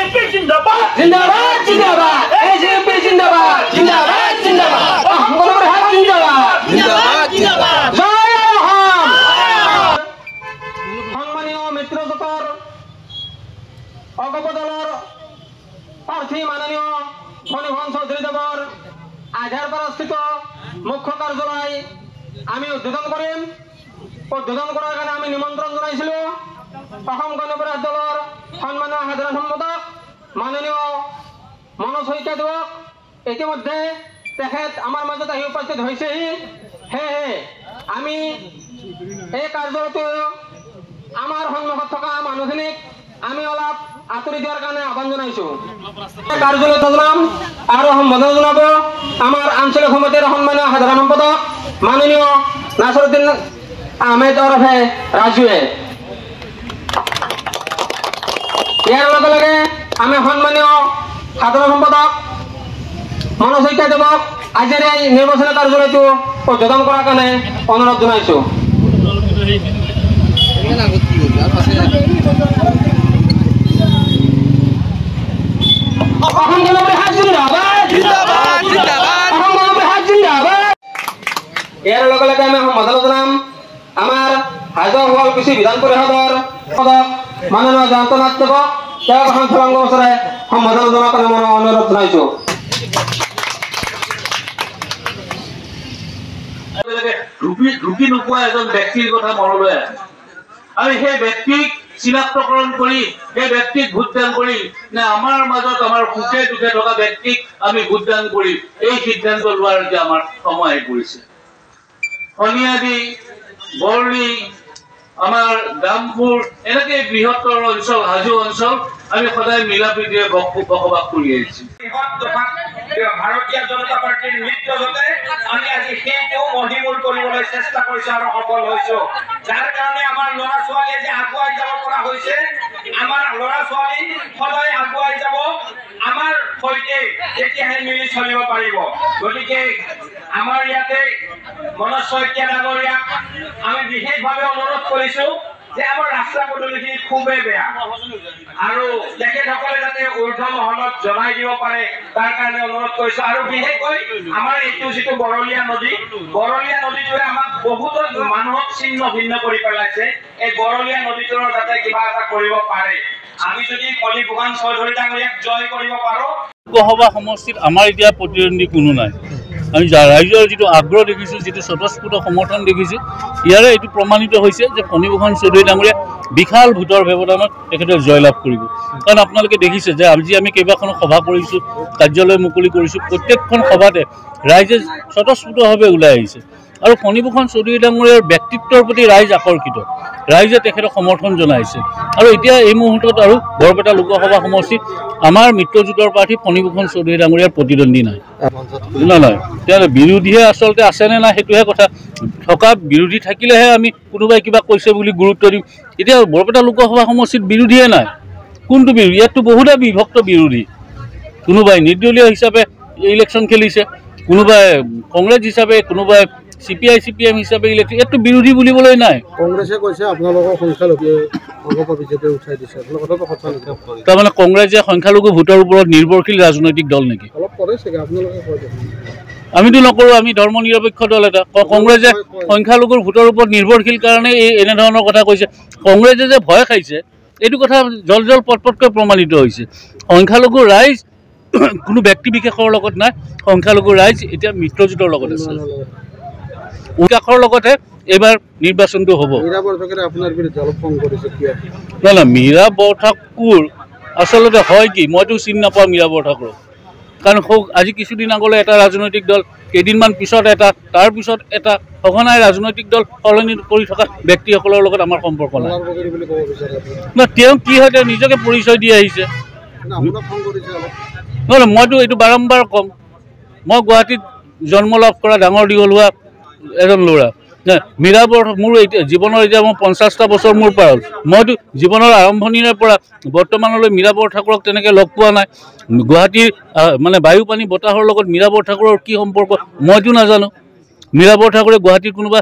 এজিএমপি জিন্দাবাদ জিন্দাবাদ জিন্দাবাদ এজিএমপি জিন্দাবাদ জিন্দাবাদ জিন্দাবাদ অহংকাৰ হাত জিন্দাবাদ জিন্দাবাদ জিন্দাবাদ জয় ৰাম সম্মানীয় মিত্ৰজোঁটৰ অগপদলৰ প্ৰাৰ্থী মাননীয় ফণীভূষণ চৌধুৰীদেৱৰ আধাৰপাৰাস্থিত মুখ্য কাৰ্যালয় আমি উদ্বোধন কৰিম। উদ্বোধন কৰাৰ কাৰণে আমি নিমন্ত্ৰণ জনাইছিলোঁ অসম গণ পৰিষদ দলৰ সন্মানীয় সাধাৰণ সম্পাদক মাননীয় মনোজ শইকীয়াদেৱক। ইতিমধ্যে তেখেত আমাৰ মাজত আহি উপস্থিত হৈছেহি। সেয়েহে আমি এই কাৰ্যটো আমাৰ সন্মুখত থকা মানুহখিনিক আমি অলপ আঁতৰি দিয়াৰ কাৰণে আহ্বান জনাইছোঁ। কাৰ্যালয়ত জনাম আৰু সম্বোধন জনাব আমাৰ আঞ্চলিক সমিতিৰ সন্মানীয় সাধাৰণ সম্পাদক মাননীয় নাছিৰুদ্দিন আহমেদ ওৰফে ৰাজুৱে। ইয়াৰ লগে লগে আমি সন্মানীয় সাধাৰণ সম্পাদক মনোজ শইকীয়াদেৱক আজিৰ এই নিৰ্বাচনী কাৰ্যালয়টো উদ্বোধন কৰাৰ কাৰণে অনুৰোধ জনাইছোঁ। অসম গণ পৰিষদ জিন্দাবাদ জিন্দাবাদ জিন্দাবাদ অসম গণ পৰিষদ জিন্দাবাদ। ইয়াৰ লগে লগে আমি সম্বোধন জনাম আমাৰ হাজো শুৱালকুছি বিধান পৰিষদৰ সম্পাদক মাননীয় জয়ন্তনাথ দেৱক। তেওঁক এখন চলংগ বছৰে সম্বোধন জনাৰ কাৰণে মই অনুৰোধ জনাইছোঁ। ঢুকি নোপোৱা এজন ব্যক্তিৰ কথা মনলৈ আহে। আমি সেই ব্যক্তিক চিনাক্তকৰণ কৰি সেই ব্যক্তিক ভোটদান কৰি নে আমাৰ মাজত আমাৰ সুখে দুখে থকা ব্যক্তিক আমি ভোটদান কৰি এই সিদ্ধান্ত লোৱাৰ যে আমাৰ সময় আহি পৰিছে। শনিয়াদি বৰলি আমাৰ দামপুৰ এনেকে বৃহত্তৰ অঞ্চল হাজো অঞ্চল আমি সদায় মিলা প্ৰীতিৰে বসবাস কৰি আহিছোঁ। ভাৰতীয় জনতা পাৰ্টিৰ মিত্ৰজোঁটে আমি আজি সেইটো মহিমূল কৰিবলৈ চেষ্টা কৰিছো আৰু সফল হৈছো। যাৰ কাৰণে আমাৰ ল'ৰা ছোৱালীয়ে যে আগুৱাই যাব পৰা হৈছে, আমাৰ ল'ৰা ছোৱালী সদায় আগুৱাই যাব আমাৰ সৈতে, তেতিয়াহে মিলি চলিব পাৰিব। গতিকে আমাৰ ইয়াতে মনোজ শইকীয়া ডাঙৰীয়াক আমি বিশেষভাৱে অনুৰোধ কৰিছো যে আমাৰ ৰাস্তা পদূলিখিনি খুবেই বেয়া আৰু তেখেতসকলে যাতে ঊৰ্ধ্ব মহলত জনাই দিব পাৰে তাৰ কাৰণে অনুৰোধ কৰিছো। আৰু বিশেষকৈ আমাৰ এইটো যিটো বৰলীয়া নদীটোৱে আমাক বহুতো মানুহক ছিন্ন ভিন্ন কৰি পেলাইছে। এই বৰলীয়া নদীটোৰ যাতে কিবা এটা কৰিব পাৰে, আমি যদি ফণীভূষণ চৌধুৰী ডাঙৰীয়াক জয় কৰিব পাৰো। লোকসভা সমষ্টিত আমাৰ এতিয়া প্ৰতিদ্বন্দ্বী কোনো নাই। আমি ৰাইজৰ যিটো আগ্ৰহ দেখিছোঁ, যিটো স্বতঃস্ফূৰ্ত সমৰ্থন দেখিছোঁ, ইয়াৰে এইটো প্ৰমাণিত হৈছে যে ফণীভূষণ চৌধুৰী ডাঙৰীয়া বিশাল ভোটৰ ব্যৱধানত তেখেতে জয়লাভ কৰিব। কাৰণ আপোনালোকে দেখিছে যে আজি আমি কেইবাখনো সভা কৰিছোঁ, কাৰ্যালয় মুকলি কৰিছোঁ, প্ৰত্যেকখন সভাতে ৰাইজে স্বতঃস্ফূৰ্তভাৱে ওলাই আহিছে আৰু ফণীভূষণ চৌধুৰী ডাঙৰীয়াৰ ব্যক্তিত্বৰ প্ৰতি ৰাইজ আকৰ্ষিত, ৰাইজে তেখেতক সমৰ্থন জনাইছে। আৰু এতিয়া এই মুহূৰ্তত আৰু বৰপেটা লোকসভা সমষ্টিত আমাৰ মিত্ৰজোঁটৰ প্ৰাৰ্থী ফণীভূষণ চৌধুৰী ডাঙৰীয়াৰ প্ৰতিদ্বন্দ্বী নাই। নহয় তেওঁ বিৰোধীহে আচলতে আছেনে নাই সেইটোহে কথা। থকা বিৰোধী থাকিলেহে আমি কোনোবাই কিবা কৈছে বুলি গুৰুত্ব দিম। এতিয়া বৰপেটা লোকসভা সমষ্টিত বিৰোধীয়ে নাই। কোনটো বিৰোধী? ইয়াততো বহুতে বিভক্ত বিৰোধী। কোনোবাই নিৰ্দলীয় হিচাপে ইলেকশ্যন খেলিছে, কোনোবাই কংগ্ৰেছ হিচাপে, কোনোবাই CPI CPM হিচাপে ইলেকশ্যন। ইয়াততো বিৰোধী বুলিবলৈ নাই। কংগ্ৰেছে কৈছে আপোনালোকৰ সংখ্যালঘু বিজেপিয়ে উঠাই দিছে, আপোনাৰ কথাটো সঁচা নেকি? তাৰমানে কংগ্ৰেছে সংখ্যালঘু ভোটৰ ওপৰত নিৰ্ভৰশীল ৰাজনৈতিক দল নেকি? অলপ কৰে চাগে, আপোনালোকে কয় দেখোন। আমিতো নকৰোঁ, আমি ধৰ্ম নিৰপেক্ষ দল এটা। কংগ্ৰেছে সংখ্যালঘুৰ ভোটৰ ওপৰত নিৰ্ভৰশীল কাৰণে এনেধৰণৰ কথা কৈছে। কংগ্ৰেছে যে ভয় খাইছে এইটো কথা জল পটকৈ প্ৰমাণিত হৈছে। সংখ্যালঘু ৰাইজ কোনো ব্যক্তি বিশেষৰ লগত নাই, সংখ্যালঘু ৰাইজ এতিয়া মিত্ৰজোঁটৰ লগত আছে। উকাশৰ লগতে এইবাৰ নিৰ্বাচনটো হ'ব। নহয় মীৰা বৰঠাকুৰ আচলতে হয় কি, মইতো চিনি নাপাওঁ মীৰা বৰঠাকুৰক। কাৰণ আজি কিছুদিন আগলৈ এটা ৰাজনৈতিক দল, কেইদিনমান পিছত এটা, তাৰপিছত এটা, সঘনাই ৰাজনৈতিক দল সলনি কৰি থকা ব্যক্তিসকলৰ লগত আমাৰ সম্পৰ্ক নাই। তেওঁ কি হয়, তেওঁ নিজকে পৰিচয় দি আহিছে। নহয় মইতো এইটো বাৰম্বাৰ ক'ম, মই গুৱাহাটীত জন্ম লাভ কৰা ডাঙৰ দীঘল হোৱা এজন ল'ৰা। মীৰা মোৰ এতিয়া জীৱনৰ এতিয়া মই 50টা বছৰ মোৰ পাৰ হ'ল। মইতো জীৱনৰ আৰম্ভণিৰে পৰা বৰ্তমানলৈ মীৰা বৰঠাকুৰক তেনেকৈ লগ পোৱা নাই। গুৱাহাটীৰ মানে বায়ু পানী বতাহৰ লগত মীৰা বৰঠাকুৰৰ কি সম্পৰ্ক মইতো নাজানো। মীৰা বৰঠাকুৰে গুৱাহাটীৰ কোনোবা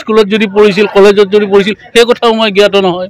স্কুলত যদি পঢ়িছিল, কলেজত যদি পঢ়িছিল, সেই কথাও মই জ্ঞাত নহয়।